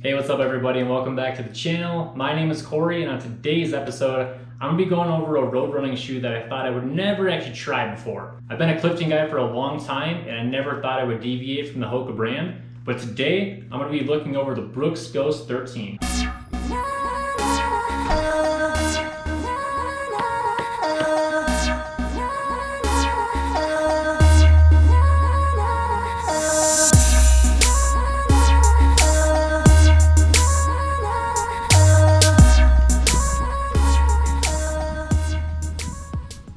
Hey, what's up everybody, and welcome back to the channel. My name is Cory, and on today's episode, I'm gonna be going over a road running shoe that I thought I would never actually try before. I've been a Clifton guy for a long time, and I never thought I would deviate from the Hoka brand, but today, I'm gonna be looking over the Brooks Ghost 13.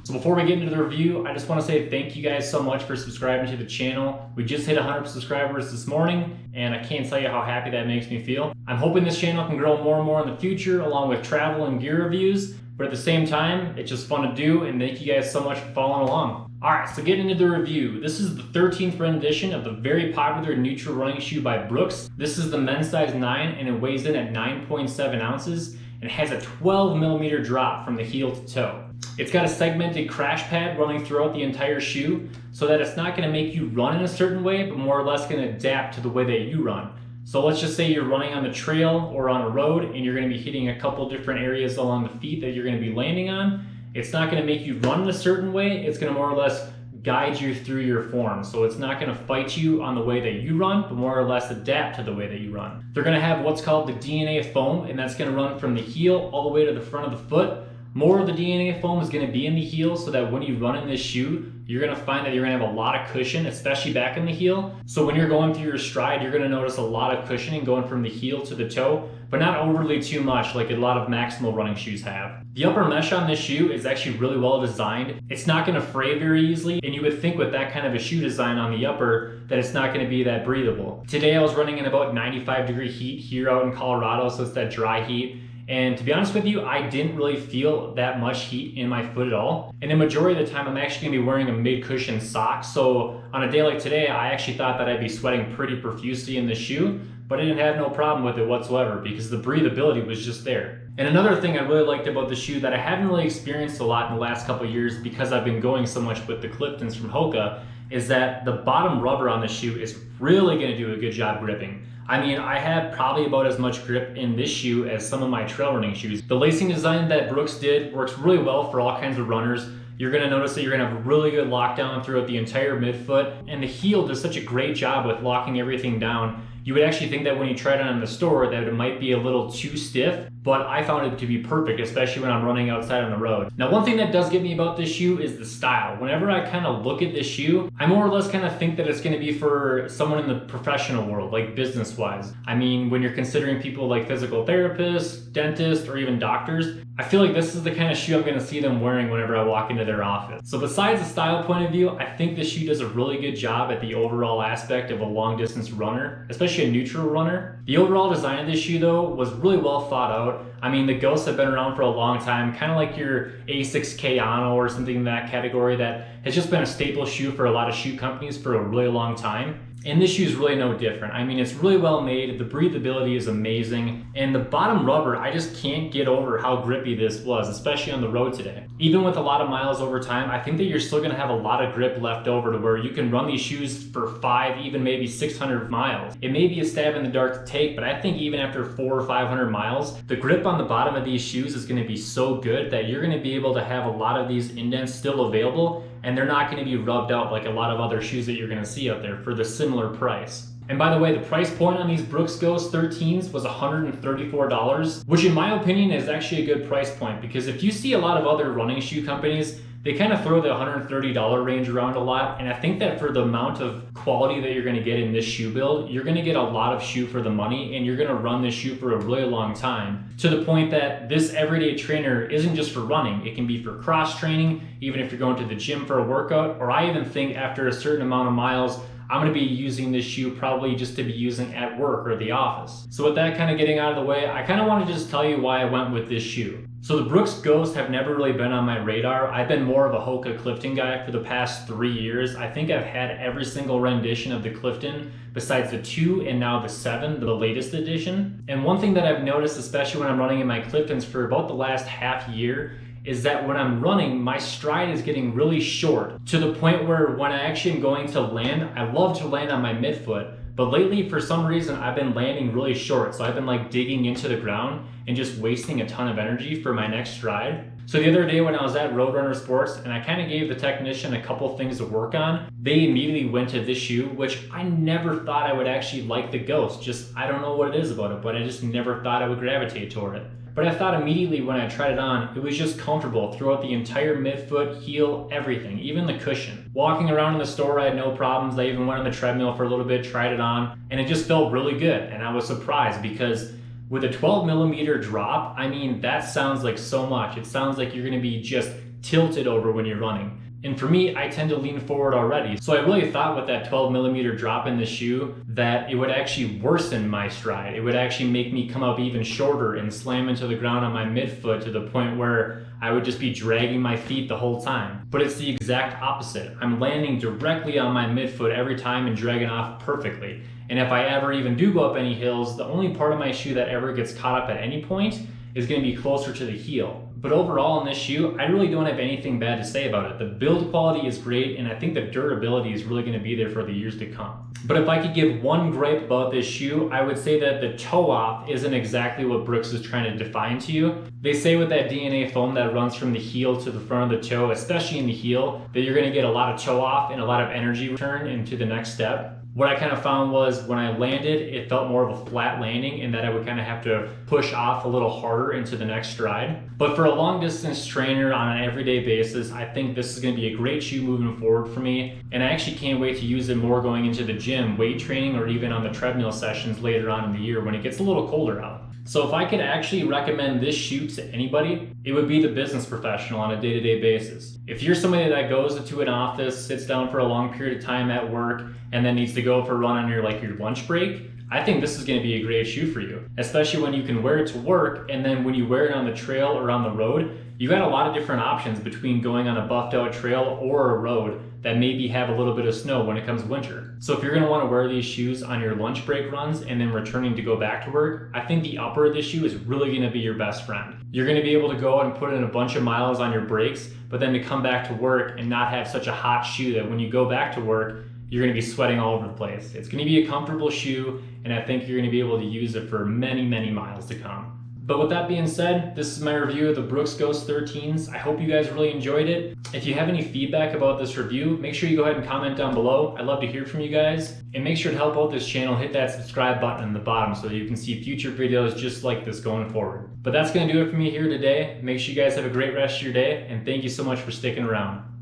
So before we get into the review, I just want to say thank you guys so much for subscribing to the channel. We just hit 100 subscribers this morning, and I can't tell you how happy that makes me feel. I'm hoping this channel can grow more and more in the future, along with travel and gear reviews, but at the same time, it's just fun to do, and thank you guys so much for following along. Alright, so getting into the review. This is the 13th rendition of the very popular neutral running shoe by Brooks. This is the men's size 9, and it weighs in at 9.7 ounces, and has a 12 millimeter drop from the heel to toe. It's got a segmented crash pad running throughout the entire shoe so that it's not going to make you run in a certain way, but more or less going to adapt to the way that you run. So let's just say you're running on the trail or on a road and you're going to be hitting a couple different areas along the feet that you're going to be landing on. It's not going to make you run in a certain way. It's going to more or less guide you through your form. So it's not going to fight you on the way that you run, but more or less adapt to the way that you run. They're going to have what's called the DNA foam, and that's going to run from the heel all the way to the front of the foot. More of the DNA foam is going to be in the heel so that when you run in this shoe, you're going to find that you're going to have a lot of cushion, especially back in the heel. So when you're going through your stride, you're going to notice a lot of cushioning going from the heel to the toe, but not overly too much like a lot of maximal running shoes have. The upper mesh on this shoe is actually really well designed. It's not going to fray very easily, and you would think with that kind of a shoe design on the upper that it's not going to be that breathable. Today I was running in about 95-degree heat here out in Colorado, so it's that dry heat. And to be honest with you, I didn't really feel that much heat in my foot at all. And the majority of the time, I'm actually gonna be wearing a mid-cushion sock. So on a day like today, I actually thought that I'd be sweating pretty profusely in the shoe, but I didn't have no problem with it whatsoever because the breathability was just there. And another thing I really liked about the shoe that I haven't really experienced a lot in the last couple of years because I've been going so much with the Cliftons from Hoka is that the bottom rubber on the shoe is really gonna do a good job gripping. I mean, I have probably about as much grip in this shoe as some of my trail running shoes. The lacing design that Brooks did works really well for all kinds of runners. You're gonna notice that you're gonna have a really good lockdown throughout the entire midfoot, and the heel does such a great job with locking everything down. You would actually think that when you tried it on in the store that it might be a little too stiff, but I found it to be perfect, especially when I'm running outside on the road. Now, one thing that does get me about this shoe is the style. Whenever I kind of look at this shoe, I more or less kind of think that it's gonna be for someone in the professional world, like business-wise. I mean, when you're considering people like physical therapists, dentists, or even doctors, I feel like this is the kind of shoe I'm gonna see them wearing whenever I walk into their office. So besides the style point of view, I think this shoe does a really good job at the overall aspect of a long distance runner, especially a neutral runner. The overall design of this shoe though was really well thought out. I mean, the Ghosts have been around for a long time, kind of like your Asics Kayano or something in that category that has just been a staple shoe for a lot of shoe companies for a really long time. And this shoe is really no different. I mean, it's really well made, the breathability is amazing, and the bottom rubber, I just can't get over how grippy this was, especially on the road today. Even with a lot of miles over time, I think that you're still gonna have a lot of grip left over to where you can run these shoes for 5, even maybe 600 miles. It may be a stab in the dark to take, but I think even after 400 or 500 miles, the grip on the bottom of these shoes is gonna be so good that you're gonna be able to have a lot of these indents still available, and they're not going to be rubbed out like a lot of other shoes that you're going to see out there for the similar price. And by the way, the price point on these Brooks Ghost 13s was $134, which in my opinion is actually a good price point because if you see a lot of other running shoe companies, they kind of throw the $130 range around a lot, and I think that for the amount of quality that you're going to get in this shoe build, you're going to get a lot of shoe for the money, and you're going to run this shoe for a really long time, to the point that this everyday trainer isn't just for running. It can be for cross training, even if you're going to the gym for a workout, or I even think after a certain amount of miles, I'm going to be using this shoe probably just to be using at work or the office. So with that kind of getting out of the way, I kind of want to just tell you why I went with this shoe. So the Brooks Ghost have never really been on my radar. I've been more of a Hoka Clifton guy for the past 3 years. I think I've had every single rendition of the Clifton besides the 2 and now the 7, the latest edition. And one thing that I've noticed, especially when I'm running in my Cliftons for about the last half year, is that when I'm running, my stride is getting really short to the point where when I actually am going to land, I love to land on my midfoot, But lately, for some reason, I've been landing really short. So I've been like digging into the ground and just wasting a ton of energy for my next stride. So the other day when I was at Roadrunner Sports and I kind of gave the technician a couple things to work on, they immediately went to this shoe, which I never thought I would actually like the Ghost. Just, I don't know what it is about it, but I just never thought I would gravitate toward it. But I thought immediately when I tried it on, it was just comfortable throughout the entire midfoot, heel, everything, even the cushion. Walking around in the store, I had no problems. I even went on the treadmill for a little bit, tried it on, and it just felt really good. And I was surprised because with a 12 millimeter drop, I mean, that sounds like so much. It sounds like you're gonna be just tilted over when you're running. And for me, I tend to lean forward already. So I really thought with that 12 millimeter drop in the shoe that it would actually worsen my stride. It would actually make me come up even shorter and slam into the ground on my midfoot to the point where I would just be dragging my feet the whole time. But it's the exact opposite. I'm landing directly on my midfoot every time and dragging off perfectly. And if I ever even do go up any hills, the only part of my shoe that ever gets caught up at any point is going to be closer to the heel. But overall in this shoe, I really don't have anything bad to say about it. The build quality is great, and I think the durability is really going to be there for the years to come. But if I could give one gripe about this shoe, I would say that the toe off isn't exactly what Brooks is trying to define to you. They say with that DNA foam that runs from the heel to the front of the toe, especially in the heel, that you're going to get a lot of toe off and a lot of energy return into the next step. What I kind of found was when I landed, it felt more of a flat landing and that I would kind of have to push off a little harder into the next stride. But for a long distance trainer on an everyday basis, I think this is going to be a great shoe moving forward for me. And I actually can't wait to use it more going into the gym, weight training, or even on the treadmill sessions later on in the year when it gets a little colder out. So if I could actually recommend this shoe to anybody, it would be the business professional on a day-to-day basis. If you're somebody that goes into an office, sits down for a long period of time at work, and then needs to go for a run on your lunch break, I think this is going to be a great shoe for you, especially when you can wear it to work, and then when you wear it on the trail or on the road, you got a lot of different options between going on a buffed out trail or a road that maybe have a little bit of snow when it comes winter. So if you're going to want to wear these shoes on your lunch break runs and then returning to go back to work, I think the upper of this shoe is really going to be your best friend. You're going to be able to go and put in a bunch of miles on your brakes, but then to come back to work and not have such a hot shoe that when you go back to work, you're going to be sweating all over the place. It's going to be a comfortable shoe, and I think you're going to be able to use it for many, many miles to come. But with that being said, this is my review of the Brooks Ghost 13s. I hope you guys really enjoyed it. If you have any feedback about this review, make sure you go ahead and comment down below. I'd love to hear from you guys. And make sure to help out this channel, hit that subscribe button in the bottom so that you can see future videos just like this going forward. But that's going to do it for me here today. Make sure you guys have a great rest of your day, and thank you so much for sticking around.